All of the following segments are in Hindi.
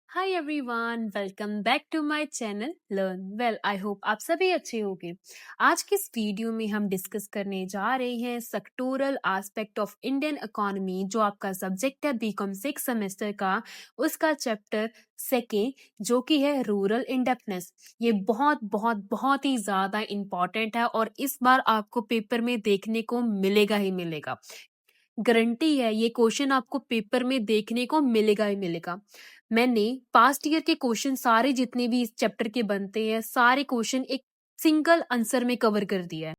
Hi everyone, welcome back to my channel learn well. I hope आप सभी अच्छे होंगे। आज के इस वीडियो में हम डिस्कस करने जा रहे हैं sectoral aspect of Indian economy, जो आपका सब्जेक्ट है बीकॉम 6 सेमेस्टर का, उसका चैप्टर सेकेंड, जो कि है रूरल इंडेप्थनेस। ये बहुत बहुत बहुत ही ज्यादा इम्पोर्टेंट है और इस बार आपको पेपर में देखने को मिलेगा ही मिलेगा। गारंटी है, ये क्वेश्चन आपको पेपर में देखने को मिलेगा ही मिलेगा। मैंने पास्ट ईयर के क्वेश्चन सारे जितने भी इस चैप्टर के बनते हैं, सारे क्वेश्चन एक सिंगल आंसर में कवर कर दिया है।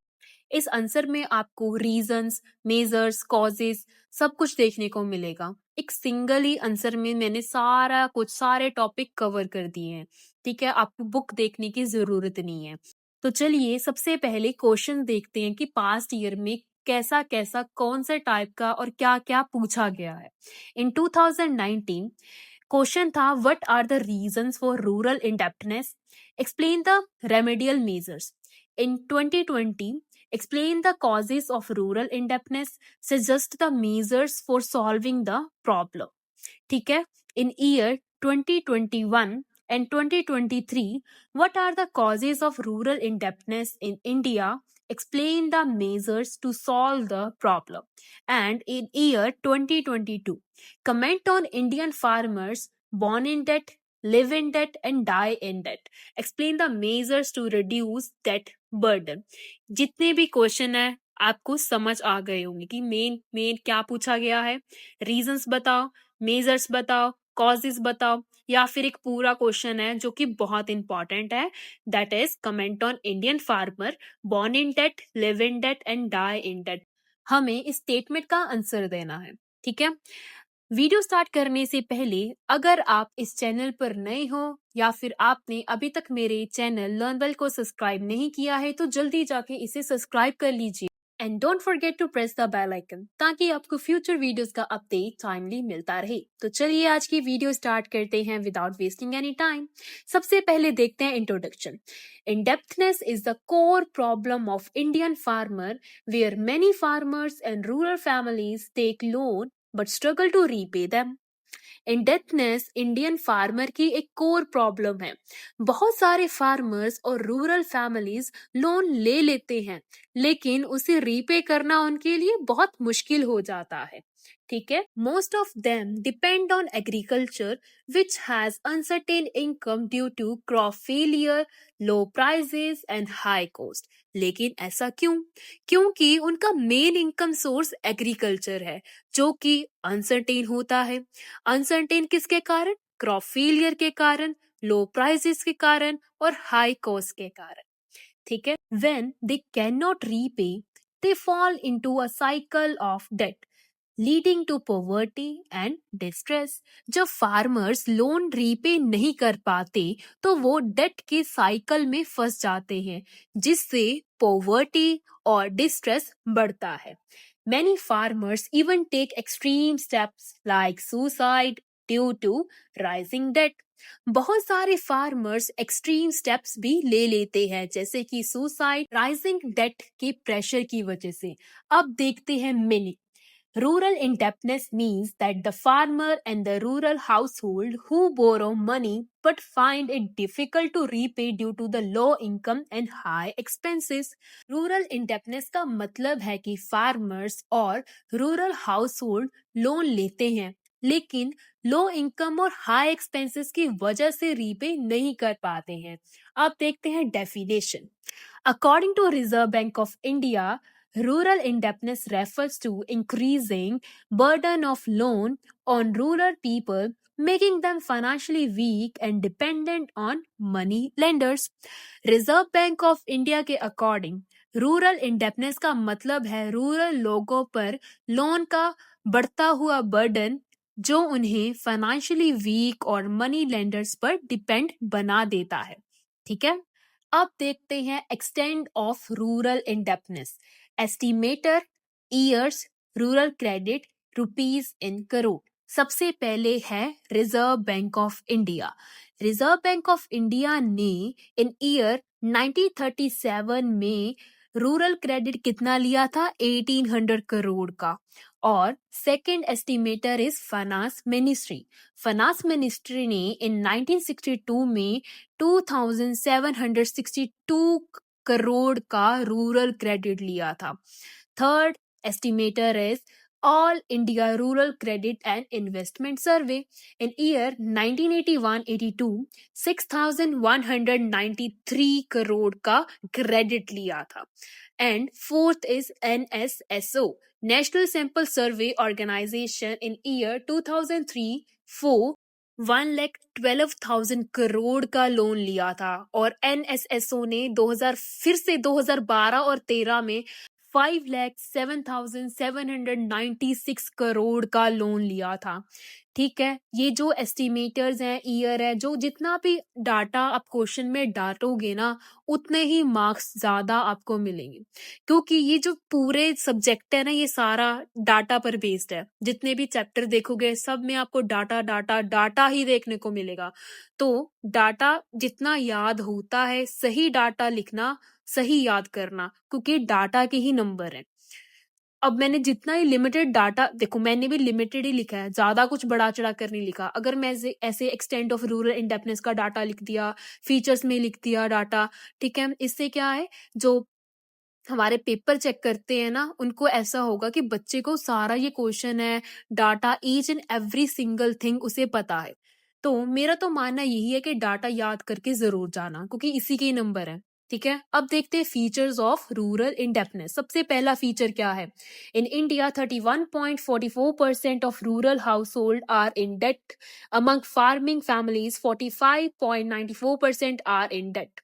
इस आंसर में आपको रीजंस, मेजर्स, कॉजेस सब कुछ देखने को मिलेगा। एक सिंगल ही आंसर में मैंने सारा कुछ, सारे टॉपिक कवर कर दिए हैं। ठीक है, आपको बुक देखने की जरूरत नहीं है। तो चलिए सबसे पहले क्वेश्चन देखते हैं कि पास्ट ईयर में कैसा कैसा, कौन से टाइप का और क्या क्या पूछा गया है। इन 2019 क्वेश्चन था, what are the reasons for rural indebtedness, explain the remedial measures. In 2020 explain the causes of rural indebtedness, suggest the measures for solving the problem. ठीक है, in year 2021 and 2023, what are the causes of rural indebtedness in India, explain the measures to solve the problem. And in year 2022, comment on Indian farmers born in debt, live in debt and die in debt, explain the measures to reduce debt burden. जितने भी क्वेश्चन है आपको समझ आ गए होंगे कि मेन मेन क्या पूछा गया है। रीजंस बताओ, मेजर्स बताओ, कॉजेस बताओ, या फिर एक पूरा क्वेश्चन है जो कि बहुत इंपॉर्टेंट है, that is comment on Indian farmer born in debt, live in debt and die in debt. हमें इस स्टेटमेंट का आंसर देना है। ठीक है, वीडियो स्टार्ट करने से पहले अगर आप इस चैनल पर नए हो या फिर आपने अभी तक मेरे चैनल लर्न वेल को सब्सक्राइब नहीं किया है, तो जल्दी जाके इसे सब्सक्राइब कर लीजिए and don't forget to press the bell icon, ताकि आपको फ्यूचर वीडियोस का अपडेट टाइमली मिलता रहे। तो चलिए आज की वीडियो स्टार्ट करते हैं विदाउट वेस्टिंग एनी टाइम। सबसे पहले देखते हैं introduction. Indebtedness is the core problem of Indian farmer, where many farmers and rural families take loan but struggle to repay them. Indebtedness Indian farmer की एक कोर प्रॉब्लम है। बहुत सारे फार्मर्स और रूरल फैमिलीज लोन ले लेते हैं, लेकिन उसे रीपे करना उनके लिए बहुत मुश्किल हो जाता है। ठीक है, most of them depend on agriculture which has uncertain income due to crop failure, low prices and high cost. लेकिन ऐसा क्यों? क्योंकि उनका मेन इनकम सोर्स एग्रीकल्चर है, जो कि अनसर्टेन होता है। अनसर्टेन किसके कारण? क्रॉप फेलियर के कारण, लो प्राइसेस के कारण और हाई कॉस्ट के कारण। ठीक है, when they can not repay, they fall into a cycle of debt leading to poverty and distress. जब फार्मर्स लोन रीपे नहीं कर पाते तो वो डेट के साइकिल में फंस जाते हैं, जिससे पॉवर्टी और डिस्ट्रेस बढ़ता है। Many farmers even take extreme steps like suicide due to rising debt. बहुत सारे फार्मर्स एक्सट्रीम स्टेप्स भी ले लेते हैं, जैसे कि सुसाइड, राइजिंग डेट के प्रेशर की वजह से। अब देखते हैं meaning. Rural indebtedness means that the farmer and the rural household who borrow money but find it difficult to repay due to the low income and high expenses. Rural indebtedness का मतलब है कि farmers और rural household लोन लेते हैं, लेकिन लो इनकम और हाई एक्सपेंसेस की वजह से रीपे नहीं कर पाते हैं। अब देखते हैं definition. According to Reserve Bank of India, rural indebtedness refers to increasing burden of loan on rural people, making them financially weak and dependent on money lenders. Reserve Bank of India के अकॉर्डिंग रूरल इंडेप्टनेस का मतलब है रूरल लोगों पर लोन का बढ़ता हुआ बर्डन, जो उन्हें फाइनेंशियली वीक और मनी लेंडर्स पर डिपेंड बना देता है। ठीक है, अब देखते हैं extend of rural indebtedness. Estimator, years, rural credit, rupees in crore. सबसे पहले है reserve Bank of India. Reserve Bank of India ने इन ईयर 1937 में रूरल क्रेडिट कितना लिया था? 1800 करोड़ का। और second estimator is finance ministry. Finance ministry ने इन 1962 में 2762 करोड़ का रूरल क्रेडिट लिया था। Third estimator is all India rural credit and investment survey. In year 1981-82 6193 crore का क्रेडिट लिया था। And fourth is NSSO, national sample survey organisation. In year 2003-4 1,12,000 crore का लोन लिया था। और NSSO ने 2000 फिर से 2012 और 13 में 5,07,796 करोड़ का लोन लिया था। ठीक है, ये जो एस्टिमेटर्स हैं, ईयर है, जो जितना भी डाटा आप क्वेश्चन में डालोगे ना, उतने ही मार्क्स ज्यादा आपको मिलेंगे, क्योंकि ये जो पूरे सब्जेक्ट है ना, ये सारा डाटा पर बेस्ड है। जितने भी चैप्टर देखोगे सब में आपको डाटा डाटा डाटा ही देखने को मिलेगा। तो डाटा जितना याद होता है, सही डाटा लिखना, सही याद करना, क्योंकि डाटा के ही नंबर है। अब मैंने जितना ही लिमिटेड डाटा, देखो मैंने भी लिमिटेड ही लिखा है, ज्यादा कुछ बढ़ा चढ़ा कर नहीं लिखा। अगर मैं ऐसे एक्सटेंट ऑफ रूरल इंडेप्थनेस का डाटा लिख दिया, फीचर्स में लिख दिया डाटा, ठीक है, इससे क्या है, जो हमारे पेपर चेक करते हैं ना, उनको ऐसा होगा कि बच्चे को सारा ये क्वेश्चन है, data, each and every single thing उसे पता है। तो मेरा तो मानना यही है कि डाटा याद करके जरूर जाना, क्योंकि इसी के ही नंबर है। ठीक है, अब देखते हैं फीचर्स ऑफ रूरल इंडेप्थनेस। सबसे पहला फीचर क्या है? In India 31.44% of rural household are in debt. Among farming families 45.94% are in debt.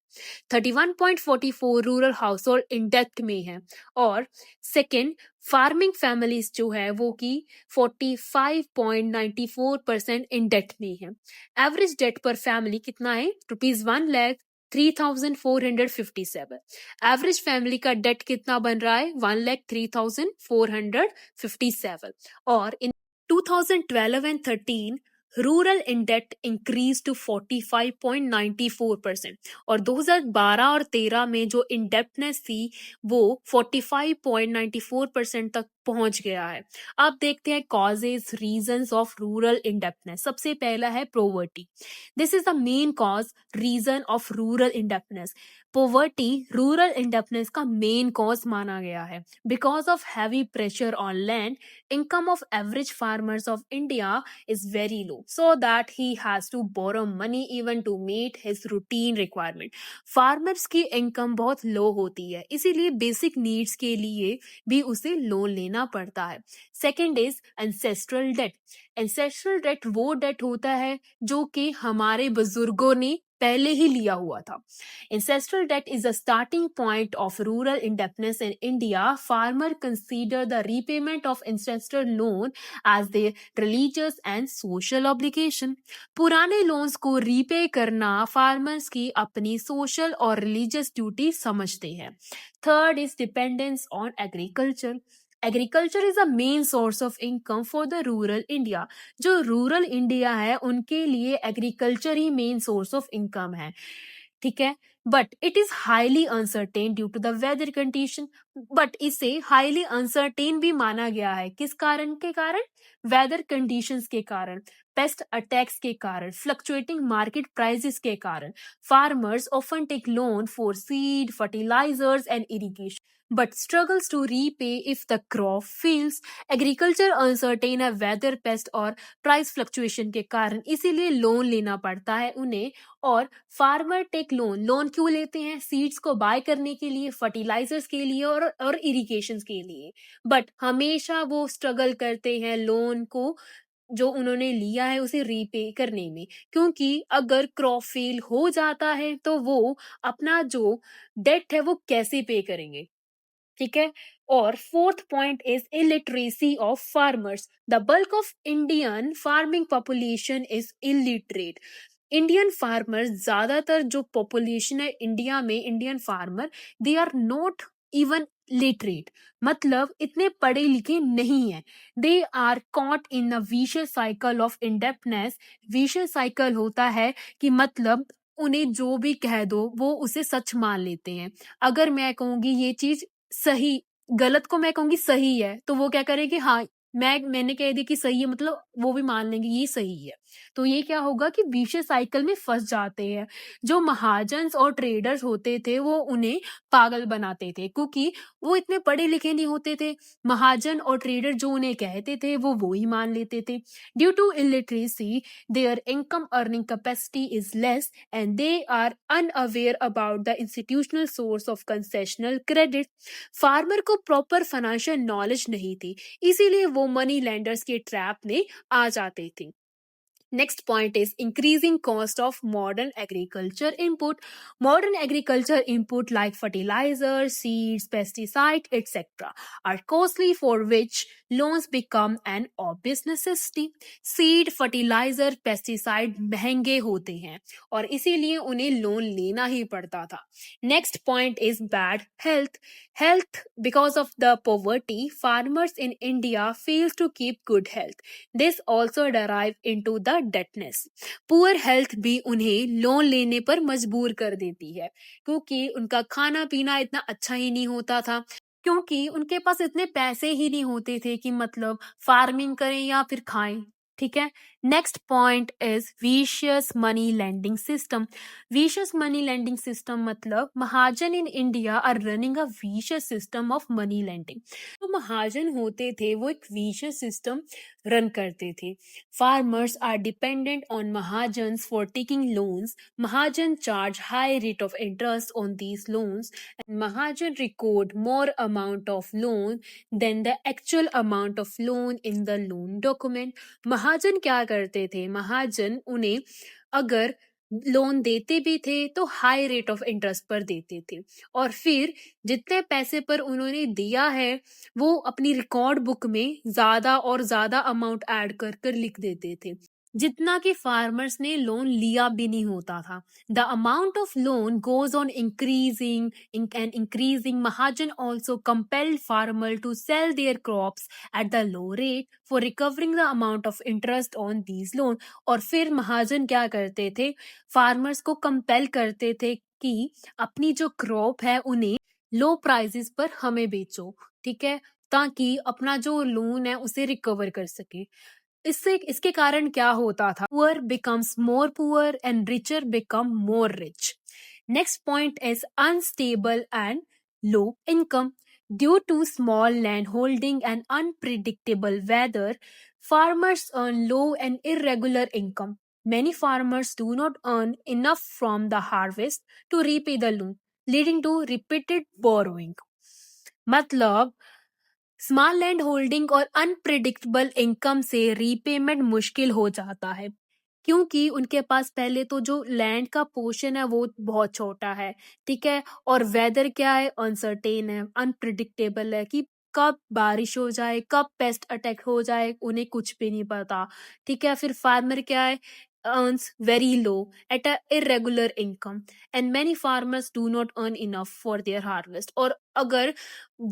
31.44 rural household in debt में है। और सेकेंड, फार्मिंग फैमिलीज जो है वो की 45.94% इन डेट में है। एवरेज डेट पर फैमिली कितना है? ₹1,03,457। एवरेज फैमिली का डेट कितना बन रहा है? 1,03,457। और in 2012 and 13 rural in debt increase to 45.94%। और 2012 और 13 में जो इंडेप्टनेस थी वो 45.94% तक पहुंच गया है। अब देखते हैं causes, reasons of rural indebtedness. सबसे पहला है poverty. This is the main cause, reason of rural indebtedness. Poverty rural indebtedness का मेन कॉज माना गया है। Because of heavy pressure on land, income of average farmers of India is very low, so that he has to borrow money even to meet his routine requirement. Farmers की income बहुत low होती है, इसीलिए basic needs के लिए भी उसे लोन लेना पड़ता है। Second is ancestral debt. Ancestral debt वो debt होता है जो कि हमारे बुजुर्गों ने पहले ही लिया हुआ था। Ancestral debt is the starting point of rural indebtedness in India. Farmer consider the repayment of ancestral loan as their religious and social obligation. पुराने लोन्स को रीपे करना फार्मर्स की अपनी सोशल और रिलीजियस ड्यूटी समझते हैं। Third is dependence on agriculture. Agriculture is a main source of income for the rural India. जो रूरल इंडिया है उनके लिए एग्रीकल्चर ही मेन सोर्स ऑफ इनकम है। ठीक है, but it is highly uncertain due to the weather condition. But इसे हाईली अनसर्टेन भी माना गया है। किस कारण के कारण? वेदर कंडीशंस के कारण, पेस्ट अटैक्स के कारण, फ्लक्चुएटिंग मार्केट प्राइसेस के कारण। Farmers often take loan for seed, fertilizers and irrigation but struggles to repay if the crop fails. Agriculture uncertain है वेदर, पेस्ट और प्राइस फ्लक्चुएशन के कारण, इसीलिए लोन लेना पड़ता है उन्हें। और फार्मर टेक लोन क्यों लेते हैं? सीड्स को बाय करने के लिए, फर्टिलाइजर्स के लिए और इरिगेशन के लिए। बट हमेशा वो स्ट्रगल करते हैं लोन को जो उन्होंने लिया है उसे रीपे करने में, क्योंकि अगर क्रॉप फेल हो जाता है तो वो अपना जो डेट है वो कैसे पे करेंगे? ठीक है, और fourth point is illiteracy of farmers. The bulk of Indian farming population is illiterate. Indian farmers, ज्यादातर जो पॉपुलेशन है इंडिया में, Indian farmer, they are not even literate, मतलब इतने पढ़े लिखे नहीं है। They are caught in a vicious cycle of indebtedness. Vicious cycle होता है कि मतलब उन्हें जो भी कह दो वो उसे सच मान लेते हैं। अगर मैं कहूँगी ये चीज़ सही गलत को मैं कहूँगी सही है, तो वो क्या करेंगे हाँ, मैंने कह दिया कि सही है मतलब वो भी मान लेंगे ये सही है। तो ये क्या होगा कि विशियस साइकिल में फँस जाते हैं। जो महाजन्स और ट्रेडर्स होते थे वो उन्हें पागल बनाते थे क्योंकि वो इतने पढ़े-लिखे नहीं होते थे। महाजन और ट्रेडर जो उन्हें कहते थे वो ही मान लेते थे। Due to illiteracy their income earning capacity is less and they are unaware about the institutional source of concessional credit. Farmer को प्रॉपर फाइनेंशियल नॉलेज नहीं थी, इसीलिए वो मनी लेंडर्स के ट्रैप में आ जाते थे। Next point is increasing cost of modern agriculture input. Modern agriculture input like fertilizer, seeds, pesticide, etc. are costly for which loans become an obvious necessity. Seed, fertilizer, pesticide महंगे होते हैं और इसीलिए उन्हें लोन लेना ही पड़ता था. Next point is bad health. Health because of the poverty, farmers in India fails to keep good health. This also derive into the debtness. Poor health भी उन्हें लोन लेने पर मजबूर कर देती है क्योंकि उनका खाना पीना इतना अच्छा ही नहीं होता था, क्योंकि उनके पास इतने पैसे ही नहीं होते थे कि मतलब फार्मिंग करें या फिर खाएं. ठीक है. Next point is vicious money lending system. Vicious money lending system मतलब महाजन in India are running a vicious system of money lending. तो महाजन होते थे वो एक विशियस सिस्टम रन करते थे. Farmers are dependent on Mahajans for taking loans. Mahajan charge high rate of interest on these loans and Mahajan record more amount of loan than the actual amount of loan in the loan document. महाजन क्या करते थे? महाजन उन्हें अगर लोन देते भी थे तो हाई रेट ऑफ इंटरेस्ट पर देते थे और फिर जितने पैसे पर उन्होंने दिया है वो अपनी रिकॉर्ड बुक में ज्यादा और ज्यादा अमाउंट ऐड कर कर लिख देते थे, जितना कि फार्मर्स ने लोन लिया भी नहीं होता था. The amount of loan goes on increasing and increasing. Mahajan also compelled farmer to sell their crops at the low rate for recovering the amount of interest on these loan. और फिर महाजन क्या करते थे? फार्मर्स को कंपेल करते थे कि अपनी जो क्रॉप है उन्हें लो प्राइसेस पर हमें बेचो, ठीक है, ताकि अपना जो लोन है उसे रिकवर कर सके. इससे इसके कारण क्या होता था? Poor becomes more poor and richer become more rich. Next point is unstable and low income. Due to small land holding and unpredictable weather, farmers earn low and irregular income. Many farmers do not earn enough from the harvest to repay the loan, leading to repeated borrowing. मतलब स्मॉल लैंड होल्डिंग और अनप्रिडिक्टेबल इनकम से रीपेमेंट मुश्किल हो जाता है क्योंकि उनके पास पहले तो जो लैंड का पोर्शन है वो बहुत छोटा है, ठीक है, और वेदर क्या है? अनसर्टेन है, अनप्रिडिक्टेबल है कि कब बारिश हो जाए, कब पेस्ट अटैक हो जाए, उन्हें कुछ भी नहीं पता, ठीक है. फिर फार्मर क्या है? earns very low at a irregular income and many farmers do not earn enough for their harvest. और अगर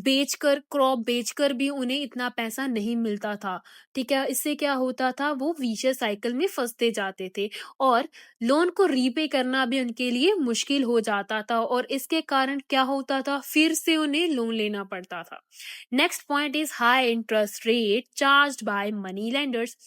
बेचकर क्रॉप बेचकर भी उन्हें इतना पैसा नहीं मिलता था, ठीक है, इससे क्या होता था? वो विशियस साइकिल में फंसते जाते थे और लोन को रीपे करना भी उनके लिए मुश्किल हो जाता था और इसके कारण क्या होता था? फिर से उन्हें लोन लेना पड़ता था. Next point is high interest rate charged bye money lenders.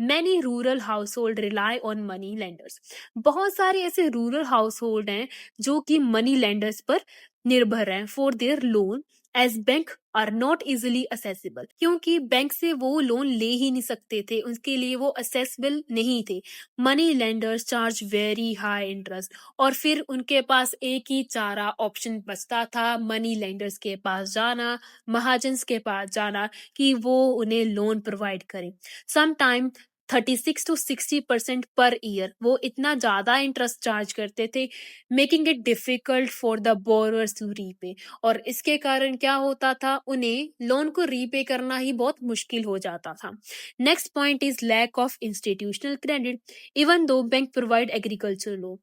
Many rural house hold rely on money lenders. बहुत सारे ऐसे रूरल हाउस होल्ड हैं जो कि मनी लेंडर्स पर निर्भर हैं for their loan as bank are not easily accessible. क्योंकि बैंक से वो लोन ले ही नहीं सकते थे, उसके लिए वो असेसिबल नहीं थे. Money lenders charge very high interest और फिर उनके पास एक ही चारा ऑप्शन बचता था, मनी लेंडर्स के पास जाना, महाजन्स के पास जाना कि वो उन्हें लोन प्रोवाइड करें. समटाइम 36 to 60% पर ईयर वो इतना ज्यादा इंटरेस्ट चार्ज करते थे, making it difficult for the borrowers to repay. और इसके कारण क्या होता था? उन्हें लोन को रीपे करना ही बहुत मुश्किल हो जाता था. Next point is lack of institutional credit. Even though bank provide agriculture loan,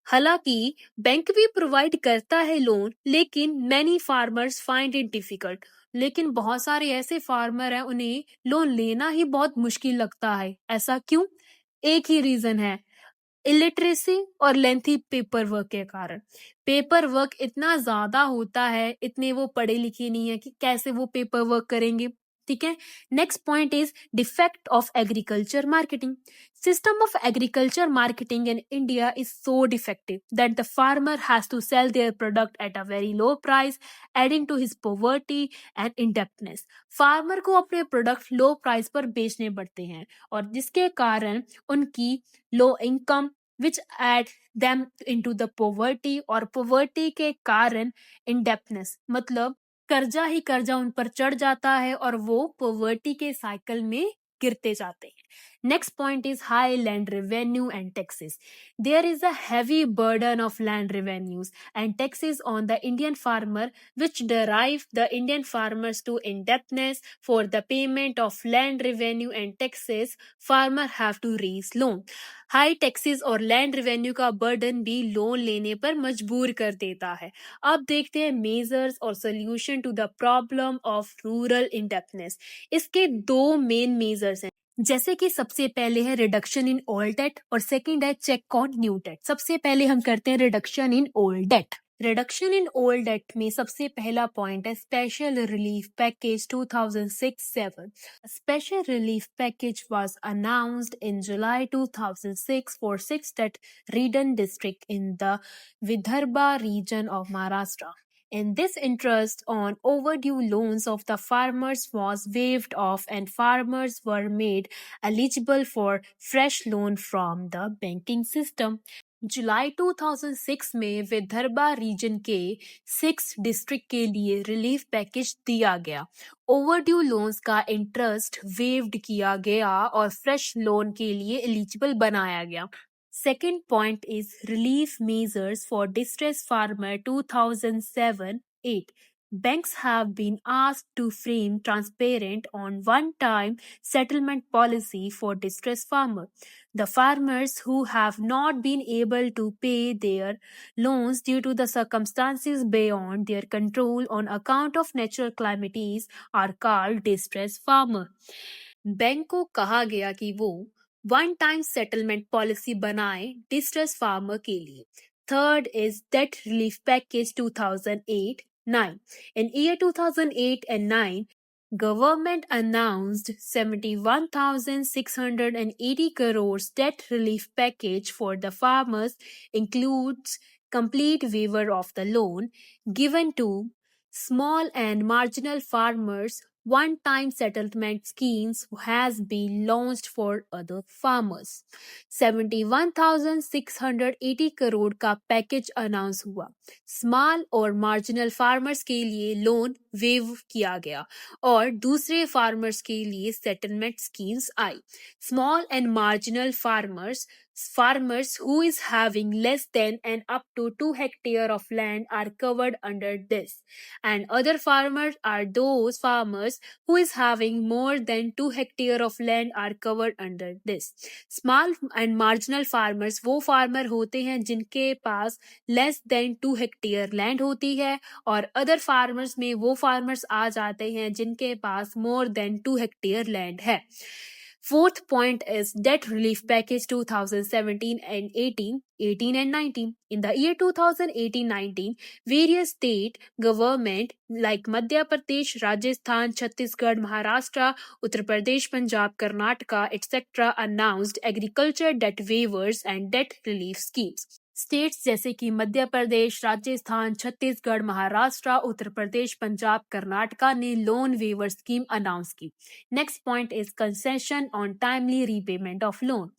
हालांकि बैंक भी प्रोवाइड करता है लोन, लेकिन many farmers find it difficult. लेकिन बहुत सारे ऐसे फार्मर हैं उन्हें लोन लेना ही बहुत मुश्किल लगता है. ऐसा क्यों? एक ही रीजन है, इलिटरेसी और लेंथी पेपर वर्क के कारण। पेपर वर्क इतना ज्यादा होता है, इतने वो पढ़े लिखे नहीं है कि कैसे वो पेपर वर्क करेंगे। ठीक है। Next point is defect of agriculture marketing. System of agriculture marketing in India is so defective that the farmer has to sell their product at a very low price, adding to his poverty and indebtedness. Farmer को अपने प्रोडक्ट लो प्राइस पर बेचने पड़ते हैं और जिसके कारण उनकी low income which add them into the poverty, और पोवर्टी के कारण इंडेप्टनेस मतलब कर्जा ही कर्जा उन पर चढ़ जाता है और वो पोवर्टी के साइकिल में गिरते जाते हैं। Next point is high land revenue and taxes. There is a heavy burden of land revenues and taxes on the Indian farmer, which drive the Indian farmers to indebtedness. For the payment of land revenue and taxes, farmer have to raise loan. High taxes और लैंड रेवेन्यू का बर्डन भी लोन लेने पर मजबूर कर देता है। अब देखते हैं मेजर्स और solution to the problem of rural indebtedness. इसके दो मेन मेजर्स हैं, जैसे कि सबसे पहले है रिडक्शन इन ओल्ड डेट और सेकंड है चेक ऑन न्यू डेट। सबसे पहले हम करते हैं reduction in old debt. Reduction in old debt में सबसे पहला पॉइंट है special relief package 2006-7। Special relief package was announced in July 2006 for six debt-ridden districts in the Vidarbha region of Maharashtra. In this, interest on overdue loans of the farmers was waived off and farmers were made eligible for fresh loan from the banking system. जुलाई 2006 में विदर्भा रीजन के 6 डिस्ट्रिक्ट के लिए रिलीफ पैकेज दिया गया। ओवरड्यू लोन्स का इंटरेस्ट वेव्ड किया गया और फ्रेश लोन के लिए एलिजिबल बनाया गया। Second point is relief measures for distressed farmer 2007-8. Banks have been asked to frame transparent on one-time settlement policy for distressed farmer. The farmers who have not been able to pay their loans due to the circumstances beyond their control on account of natural calamities are called distressed farmer. Bank को कहा गया कि वो वन टाइम सेटलमेंट पॉलिसी बनाए डिस्ट्रेस फार्मर के लिए। Third is debt relief package 2008-9। In year 2008 and 9, government announced 71,680 crores debt relief package for the farmers, includes complete waiver of the loan given to small and marginal farmers. One-time settlement schemes has been launched for other farmers. 71,680 crore का पैकेज अनाउंस हुआ। स्मॉल और मार्जिनल फार्मर्स के लिए लोन वेव किया गया और दूसरे फार्मर्स के लिए settlement schemes I. Small and marginal farmers who is having less than and up to 2 hectare of land are covered under this, and other farmers are those farmers who is having more than 2 hectare of land are covered under this. Small and marginal farmers वो फार्मर होते हैं जिनके पास लेस देन 2 हेक्टेयर लैंड होती है और अदर फार्मर्स में वो फार्मर्स आ जाते हैं जिनके पास मोर देन 2 हेक्टेयर लैंड है। Fourth point is debt relief package 2017 and 18 and 19. In the year 2018-19, various state government like Madhya Pradesh, Rajasthan, Chhattisgarh, Maharashtra, Uttar Pradesh, Punjab, Karnataka, etc. announced agriculture debt waivers and debt relief schemes. States जैसे कि मध्य प्रदेश, राजस्थान, छत्तीसगढ़, महाराष्ट्र, उत्तर प्रदेश, पंजाब, कर्नाटका ने लोन वेवर स्कीम अनाउंस की। Next point is concession on timely repayment of loan.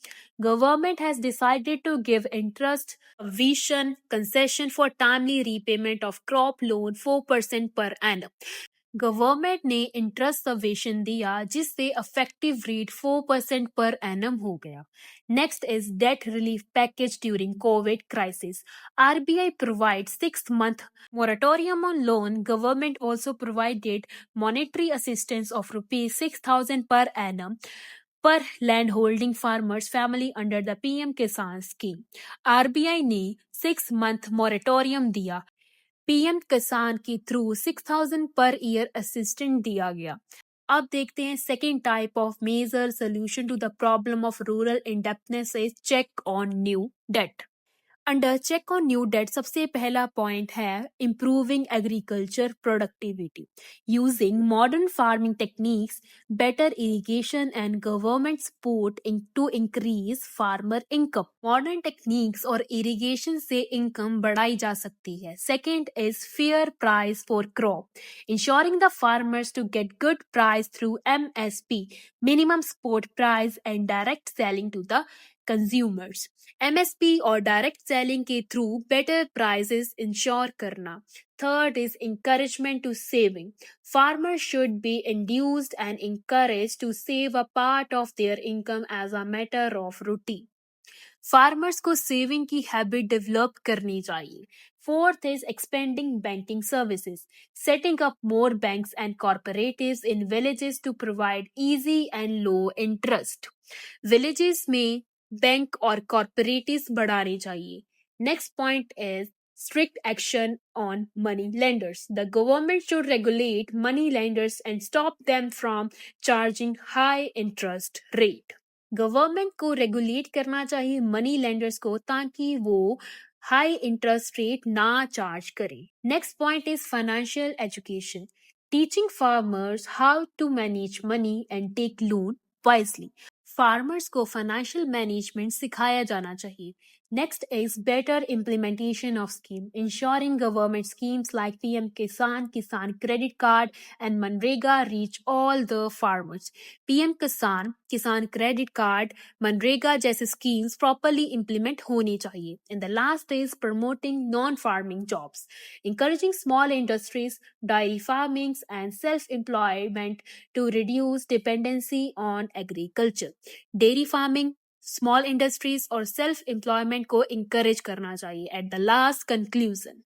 Government has decided to give interest vision concession for timely repayment of crop loan 4% per annum. Government ने इंटरेस्ट सब्वेशन दिया जिससे इफेक्टिव रेट 4% पर एनम हो गया। Next is debt relief package during Covid crisis. RBI provides 6-month moratorium on loan. Government also provided monetary assistance of rupees 6,000 per annum per land holding farmers family under the PM Kisan scheme. RBI ने 6-month moratorium दिया। पीएम किसान के थ्रू 6,000 पर ईयर असिस्टेंट दिया गया। अब देखते हैं second type of major solution to the problem of rural indebtedness is check on new debt. Under check on new debt सबसे पहला पॉइंट है improving agriculture productivity using modern farming techniques, better irrigation and government support to increase farmer income. Modern techniques और इरिगेशन से इनकम बढ़ाई जा सकती है। Second is fair price for crop, insuring the farmers to get good price through MSP, minimum support price and direct selling to the consumers. MSP और डायरेक्ट सेलिंग के थ्रू बेटर प्राइसेस इंश्योर करना। Third is encouragement to saving. Farmers should be induced and encouraged to save a part of their income as a matter of routine. Farmers को सेविंग की हैबिट डेवलप करनी चाहिए। Fourth is expending banking services, setting up more banks and corporatives in villages to provide easy and low interest. Villages में बैंक और कॉर्पोरेटिव्स बढ़ाने चाहिए। Next point is strict action on money lenders. The government should regulate money lenders and stop them from charging high interest rate. Government को रेगुलेट करना चाहिए मनी लेंडर्स को ताकि वो हाई इंटरेस्ट रेट ना चार्ज करे। Next point is financial education, teaching farmers how to manage money and take loan wisely. Farmers को फाइनेंशियल मैनेजमेंट सिखाया जाना चाहिए। Next is better implementation of scheme, ensuring government schemes like PM Kisan, Kisan credit card and मनरेगा reach all the farmers. PM Kisan, Kisan credit card, MNREGA जैसे स्कीम्स प्रॉपरली इम्प्लीमेंट होनी चाहिए। And the last is promoting non farming jobs, encouraging small industries, dairy farmings, and self-employment to reduce dependency on agriculture. Dairy farming, small industries और सेल्फ एम्प्लॉयमेंट को इंकरेज करना चाहिए। At the last conclusion,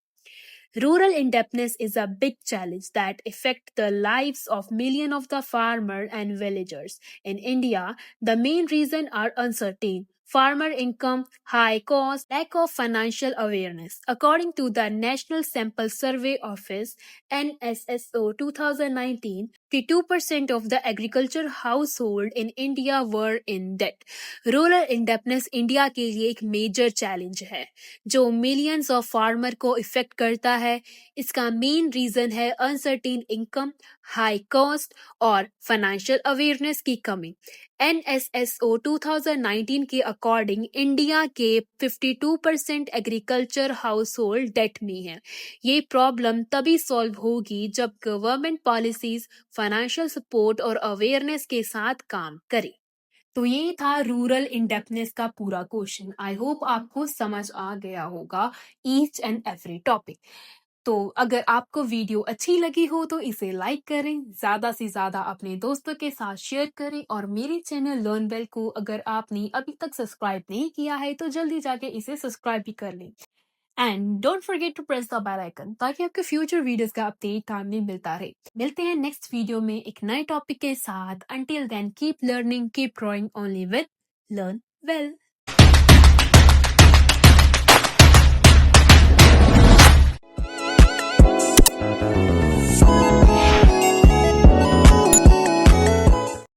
rural indebtedness is a big challenge that affects the lives of millions of the farmers and villagers. In India, the main reasons are uncertain farmer income, high cost, lack of financial awareness. According to the National Sample Survey Office (NSSO) 2019, 52% of the agriculture household in India were in debt. Rural indebtedness India के लिए एक major challenge है जो millions of farmer को affect करता है। इसका मेन रीजन है अनसर्टेन इनकम, हाई कॉस्ट और फाइनेंशियल अवेयरनेस की कमी। NSSO 2019 के अकॉर्डिंग इंडिया के 52% एग्रीकल्चर हाउस होल्ड डेट में है। ये प्रॉब्लम तभी सॉल्व होगी जब गवर्नमेंट पॉलिसीज फाइनेंशियल सपोर्ट और अवेयरनेस के साथ काम करे। तो ये था रूरल इंडेप्थनेस का पूरा क्वेश्चन। आई होप आपको समझ आ गया होगा ईच एंड एवरी टॉपिक। तो अगर आपको वीडियो अच्छी लगी हो तो इसे लाइक करें, ज्यादा से ज्यादा अपने दोस्तों के साथ शेयर करें और मेरे चैनल लर्न वेल को अगर आपने अभी तक सब्सक्राइब नहीं किया है तो जल्दी जाके इसे सब्सक्राइब भी कर लें। And don't forget to press the bell icon ताकि आपके फ्यूचर वीडियोस का अपडेट टाइमली मिलता रहे। मिलते हैं नेक्स्ट वीडियो में एक नए टॉपिक के साथ। Until then keep learning, keep growing only with learn well.